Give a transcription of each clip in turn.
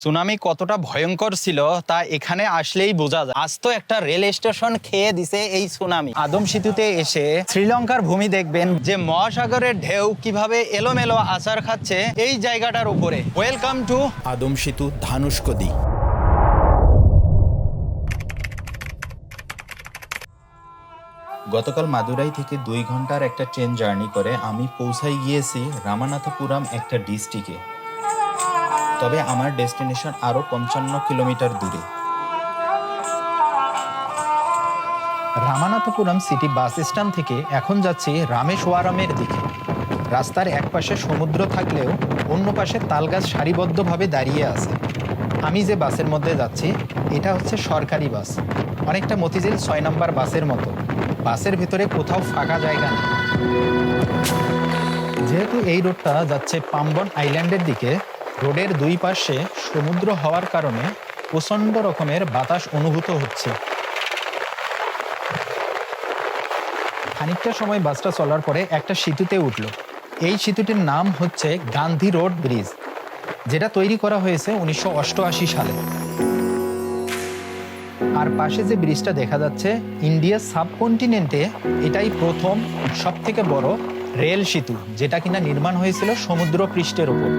Tsunami কতটা ভয়ঙ্কর ছিল তা এখানে আসলেই বোঝা যায়। আজ তো একটা রেল স্টেশন খেয়ে দিছে এই সুনামি। আদম সেতুতে এসে শ্রীলঙ্কার ভূমি দেখবেন যে মহাসাগরের ঢেউ কিভাবে এলোমেলো আছাড় খাচ্ছে এই জায়গাটার উপরে। ওয়েলকাম টু আদম সেতু, ধানুষকোদি। গতকাল মাদুরাই থেকে 2 ঘন্টার একটা ট্রেন জার্নি করে আমি পৌঁছাই গিয়েছি রামানাথপুরম একটা ডিস্ট্রিক্টে। তবে আমার ডেস্টিনেশন আরও 55 কিলোমিটার দূরে। রামানাথপুরম সিটি বাস স্ট্যান্ড থেকে এখন যাচ্ছি রামেশ্বরমের দিকে। রাস্তার একপাশে সমুদ্র থাকলেও অন্য পাশে তালগাছ সারিবদ্ধভাবে দাঁড়িয়ে আছে। আমি যে বাসের মধ্যে যাচ্ছি এটা হচ্ছে সরকারি বাস, অনেকটা মতিঝিল 6 নম্বর বাসের মতো। বাসের ভিতরে কোথাও ফাঁকা জায়গা নেই। যেহেতু এই রোডটা যাচ্ছে পাম্বন আইল্যান্ডের দিকে, রোডের দুই পাশে সমুদ্র হওয়ার কারণে প্রচণ্ড রকমের বাতাস অনুভূত হচ্ছে। খানিকটা সময় বাসটা চলার পরে একটা সেতুতে উঠল। এই সেতুটির নাম হচ্ছে গান্ধী রোড ব্রিজ, যেটা তৈরি করা হয়েছে 1988 সালে। আর পাশে যে ব্রিজটা দেখা যাচ্ছে, ইন্ডিয়া সাবকন্টিনেন্টে এটাই প্রথম সবথেকে বড় রেল সেতু, যেটা কিনা নির্মাণ হয়েছিল সমুদ্র পৃষ্ঠের উপর।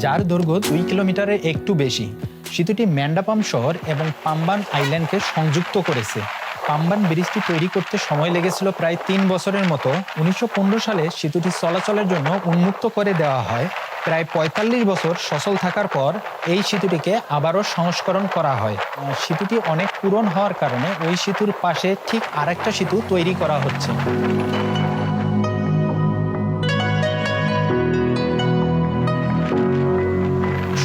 যার দৈর্ঘ্য 2 কিলোমিটারের একটু বেশি। সেতুটি ম্যান্ডাপাম শহর এবং পাম্বান আইল্যান্ডকে সংযুক্ত করেছে। পাম্বান ব্রিজটি তৈরি করতে সময় লেগেছিল প্রায় 3 বছরের মতো। 1915 সালে সেতুটি চলাচলের জন্য উন্মুক্ত করে দেওয়া হয়। প্রায় 45 বছর সচল থাকার পর এই সেতুটিকে আবারও সংস্করণ করা হয়। সেতুটি অনেক পুরনো হওয়ার কারণে ওই সেতুর পাশে ঠিক আরেকটা সেতু তৈরি করা হচ্ছে।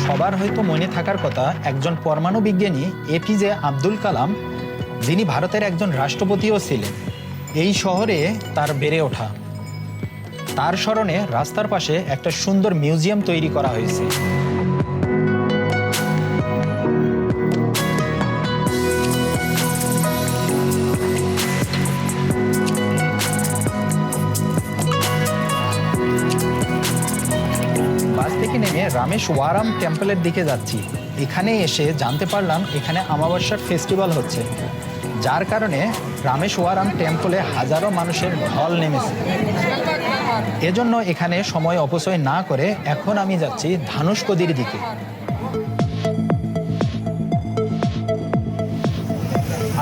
সবার হয়তো মনে থাকার কথা, একজন পরমাণু বিজ্ঞানী এপিজে আব্দুল কালাম, যিনি ভারতের একজন রাষ্ট্রপতিও ছিলেন, এই শহরে তার বেড়ে ওঠা। তার স্মরণে রাস্তার পাশে একটা সুন্দর মিউজিয়াম তৈরি করা হয়েছে। বাস থেকে নেমে রামেশ্বরম টেম্পলের দিকে যাচ্ছি। এখানে এসে জানতে পারলাম এখানে অমাবস্যার ফেস্টিভ্যাল হচ্ছে, যার কারণে রামেশ্বরম টেম্পলে হাজারো মানুষের ঢল নেমেছে। এজন্য এখানে সময় অপচয় না করে এখন আমি যাচ্ছি ধানুষকোদির দিকে।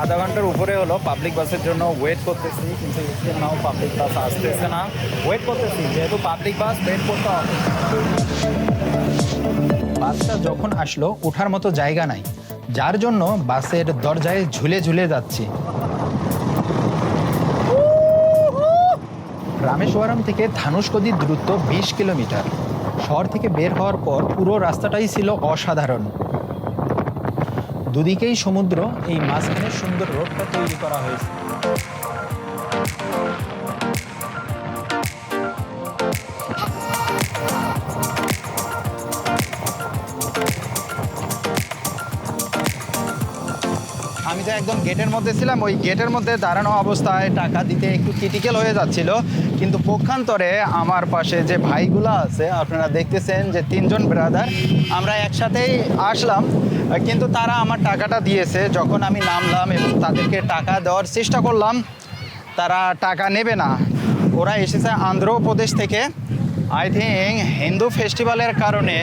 আধা ঘন্টার উপরে হলো পাবলিক বাসের জন্য ওয়েট করতেছি, কিন্তু নাও পাবলিক বাস আসতেছে না। ওয়েট করতেছি, যেহেতু পাবলিক বাস ওয়েট করতে হবে। বাসটা যখন আসলো ওঠার মতো জায়গা নাই, যার জন্য বাসের দরজায় ঝুলে ঝুলে যাচ্ছি। রামেশ্বরম থেকে ধানুষকোদির দূরত্ব 20 কিলোমিটার। শহর থেকে বের হওয়ার পর পুরো রাস্তাটাই ছিল অসাধারণ। দুদিকেই সমুদ্র, এই মাঝখানে সুন্দর রোডটা তৈরি করা হয়েছে। আমি তো একদম গেটের মধ্যে ছিলাম, ওই গেটের মধ্যে দাঁড়ানো অবস্থায় টাকা দিতে একটু ক্রিটিক্যাল হয়ে যাচ্ছিল, কিন্তু পক্ষান্তরে আমার পাশে যে ভাইগুলো আছে আপনারা দেখতেছেন যে 3 জন ব্রাদার, আমরা একসাথেই আসলাম, কিন্তু তারা আমার টাকাটা দিয়েছে। যখন আমি নামলাম এবং তাদেরকে টাকা দেওয়ার চেষ্টা করলাম, তারা টাকা নেবে না। ওরা এসেছে অন্ধ্রপ্রদেশ থেকে। আই থিঙ্ক হিন্দু ফেস্টিভ্যালের কারণে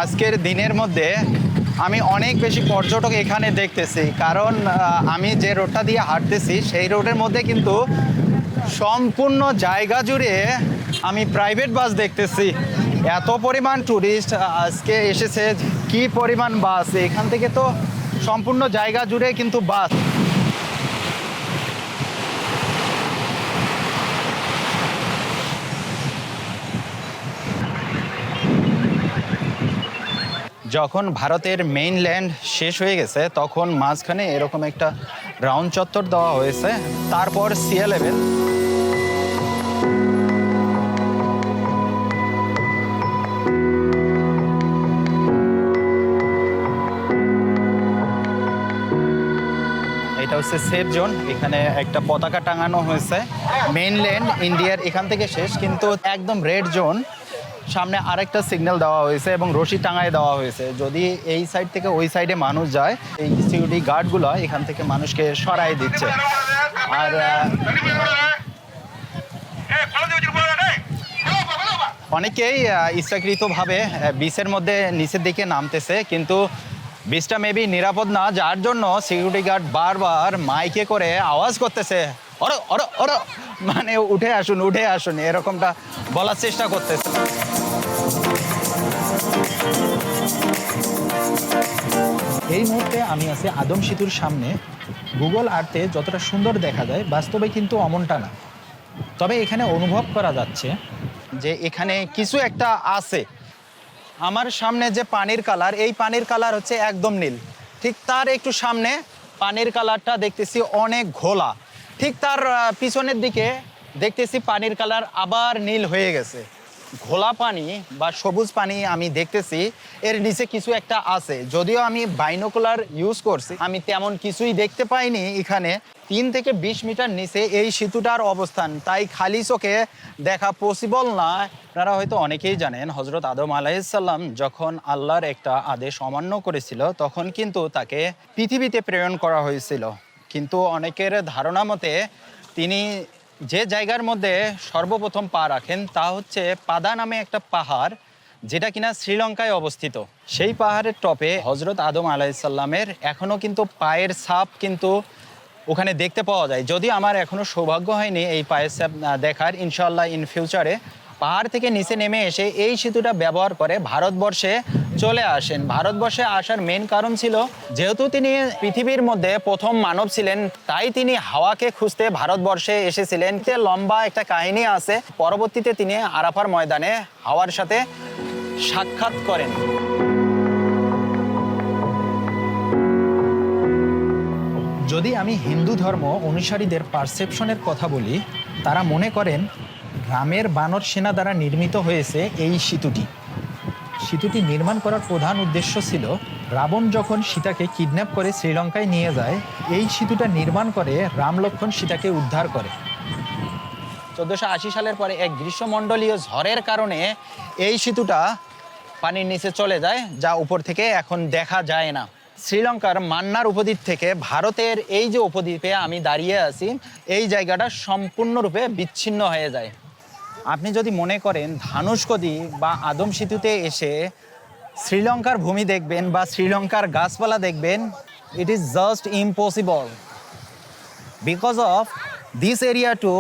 আজকের দিনের মধ্যে আমি অনেক বেশি পর্যটক এখানে দেখতেছি, কারণ আমি যে রোডটা দিয়ে হাঁটতেছি সেই রোডের মধ্যে কিন্তু সম্পূর্ণ জায়গা জুড়ে আমি প্রাইভেট বাস দেখতেছি। এত পরিমাণ ট্যুরিস্ট আজকে এসেছে, কি পরিমাণ বাস! এখান থেকে তো সম্পূর্ণ জায়গা জুড়ে কিন্তু বাস। যখন ভারতের মেইনল্যান্ড শেষ হয়ে গেছে তখন মাঝখানে এরকম একটা রাউন্ড চত্বর দেওয়া হয়েছে, তারপর সিয়া লেভেল। এটা হচ্ছে সেফ জোন। এখানে একটা পতাকা টাঙানো হয়েছে, মেইনল্যান্ড ইন্ডিয়ার এখান থেকে শেষ, কিন্তু একদম রেড জোন। সামনে আরেকটা সিগন্যাল দেওয়া হয়েছে এবং রশি টাঙায় দেওয়া হয়েছে, যদি এই সাইড থেকে ওই সাইডে মানুষ যায় এই সিকিউরিটি গার্ডগুলো এখান থেকে মানুষকে সরাই দিচ্ছে। আর অনেকেই ইচ্ছাকৃতভাবে বিচের মধ্যে নিচের দিকে নামতেছে, কিন্তু বিচটা মেবি নিরাপদ না, যার জন্য সিকিউরিটি গার্ড বারবার মাইকে করে আওয়াজ করতেছে, অরো অরো অরো, মানে উঠে আসুন এরকমটা বলার চেষ্টা করতেছে। এই মুহূর্তে আমি আছি আদম সেতুর সামনে। গুগল আর্থে যতটা সুন্দর দেখা যায় বাস্তবে কিন্তু অমনটা না। তবে এখানে অনুভব করা যাচ্ছে যে এখানে কিছু একটা আছে। আমার সামনে যে পানির কালার, এই পানির কালার হচ্ছে একদম নীল, ঠিক তার একটু সামনে পানির কালারটা দেখতেছি অনেক ঘোলা, ঠিক তার পিছনের দিকে দেখতেছি পানির কালার আবার নীল হয়ে গেছে। ঘোলা পানি বা সবুজ পানি আমি দেখতেছি, এর নিচে কিছু একটা আছে। যদিও আমি বাইনোকুলার ইউজ করছি, আমি তেমন কিছুই দেখতে পাইনি। এখানে 3 থেকে 20 মিটার নিচে এই সেতুটার অবস্থান, তাই খালি চোখে দেখা পসিবল না। আপনারা হয়তো অনেকেই জানেন, হজরত আদম আলাইহিসসালাম যখন আল্লাহর একটা আদেশ অমান্য করেছিল, তখন কিন্তু তাকে পৃথিবীতে প্রেরণ করা হয়েছিল। কিন্তু অনেকের ধারণা মতে তিনি যে জায়গার মধ্যে সর্বপ্রথম পা রাখেন তা হচ্ছে পাদা নামে একটা পাহাড়, যেটা কিনা শ্রীলঙ্কায় অবস্থিত। সেই পাহাড়ের টপে হজরত আদম আলাইহিসসালামের এখনও কিন্তু পায়ের ছাপ কিন্তু ওখানে দেখতে পাওয়া যায়। যদিও আমার এখনও সৌভাগ্য হয়নি এই পায়ের ছাপ দেখার, ইনশাআল্লাহ ইন ফিউচারে। পাহাড় থেকে নিচে নেমে এসে এই সেতুটা ব্যবহার করে ভারতবর্ষে চলে আসেন। ভারতবর্ষে আসার মেন কারণ ছিল, যেহেতু তিনি পৃথিবীর মধ্যে প্রথম মানব ছিলেন, তাই তিনি হাওয়াকে খুঁজতে ভারতবর্ষে এসেছিলেন। লম্বা একটা কাহিনী আছে। পরবর্তীতে তিনি আরাফার ময়দানে হাওয়ার সাথে সাক্ষাৎ করেন। যদি আমি হিন্দু ধর্ম অনুসারীদের পারসেপশনের কথা বলি, তারা মনে করেন গ্রামের বানর সেনা দ্বারা নির্মিত হয়েছে এই সেতুটি। সেতুটি নির্মাণ করার প্রধান উদ্দেশ্য ছিল, রাবণ যখন সীতাকে কিডন্যাপ করে শ্রীলঙ্কায় নিয়ে যায়, এই সেতুটা নির্মাণ করে রাম লক্ষ্মণ সীতাকে উদ্ধার করে। 1480 সালের পরে এক গ্রীষ্মমণ্ডলীয় ঝড়ের কারণে এই সেতুটা পানির নিচে চলে যায়, যা উপর থেকে এখন দেখা যায় না। শ্রীলঙ্কার মান্নার উপদ্বীপ থেকে ভারতের এই যে উপদ্বীপে আমি দাঁড়িয়ে আছি, এই জায়গাটা সম্পূর্ণরূপে বিচ্ছিন্ন হয়ে যায়। আপনি যদি মনে করেন ধানুষকোদি বা আদম সেতুতে এসে শ্রীলঙ্কার ভূমি দেখবেন বা শ্রীলঙ্কার গাছপালা দেখবেন, it is just impossible. Because of this area to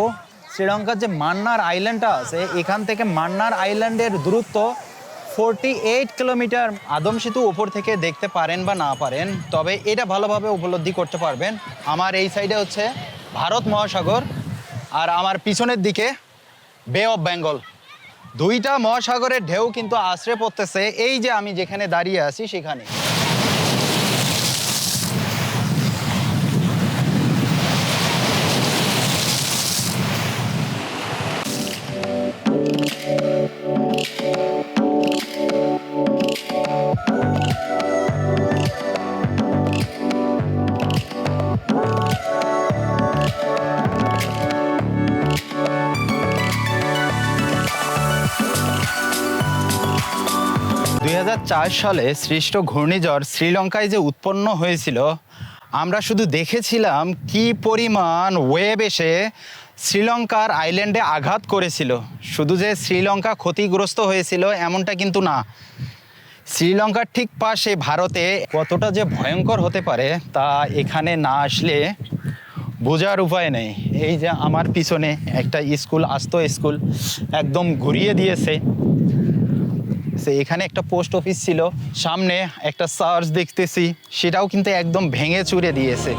শ্রীলঙ্কার যে মান্নার আইল্যান্ডটা আছে, এখান থেকে মান্নার আইল্যান্ডের দূরত্ব 48 কিলোমিটার। আদম সেতু ওপর থেকে দেখতে পারেন বা না পারেন, তবে এটা ভালোভাবে উপলব্ধি করতে পারবেন। আমার এই সাইডে হচ্ছে ভারত মহাসাগর, আর আমার পিছনের দিকে বে অফ বেঙ্গল। দুইটা মহাসাগরের ঢেউ কিন্তু আছড়ে পড়তেছে এই যে আমি যেখানে দাঁড়িয়ে আছি সেখানে। সালে সৃষ্ট ঘূর্ণিঝড় শ্রীলঙ্কায় যে উৎপন্ন হয়েছিল, আমরা শুধু দেখেছিলাম কি পরিমাণ ওয়েভ এসে শ্রীলঙ্কার আইল্যান্ডে আঘাত করেছিল। শুধু যে শ্রীলঙ্কা ক্ষতিগ্রস্ত হয়েছিল এমনটা কিন্তু না, শ্রীলঙ্কার ঠিক পাশে ভারতে কতটা যে ভয়ঙ্কর হতে পারে তা এখানে না আসলে বোঝার উপায় নেই। এই যে আমার পিছনে একটা স্কুল, আস্ত স্কুল একদম ঘুরিয়ে দিয়েছে। এখানে একটা পোস্ট অফিস ছিল, সামনে একটা চার্চ দেখতেছি, সেটাও কিন্তু একদম ভেঙে চুরে দিয়েছে।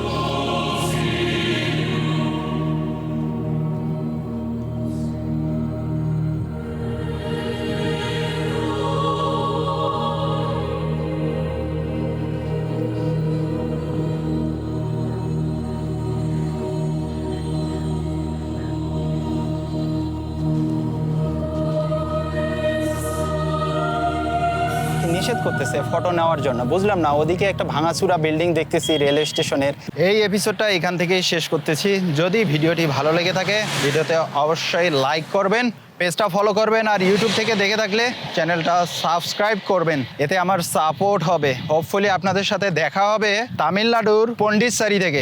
নিষেধ করতেছে ফটো নেওয়ার জন্য। বুঝলাম না, ওদিকে একটা ভাঙাচুরা বিল্ডিং দেখতেছি রেল স্টেশনের। এই এপিসোডটা এখান থেকেই শেষ করতেছি। যদি ভিডিওটি ভালো লেগে থাকে ভিডিওতে অবশ্যই লাইক করবেন, পেজটা ফলো করবেন, আর ইউটিউব থেকে দেখে থাকলে চ্যানেলটা সাবস্ক্রাইব করবেন। এতে আমার সাপোর্ট হবে। হোপফুলি আপনাদের সাথে দেখা হবে তামিলনাড়ুর পন্ডিচেরি থেকে।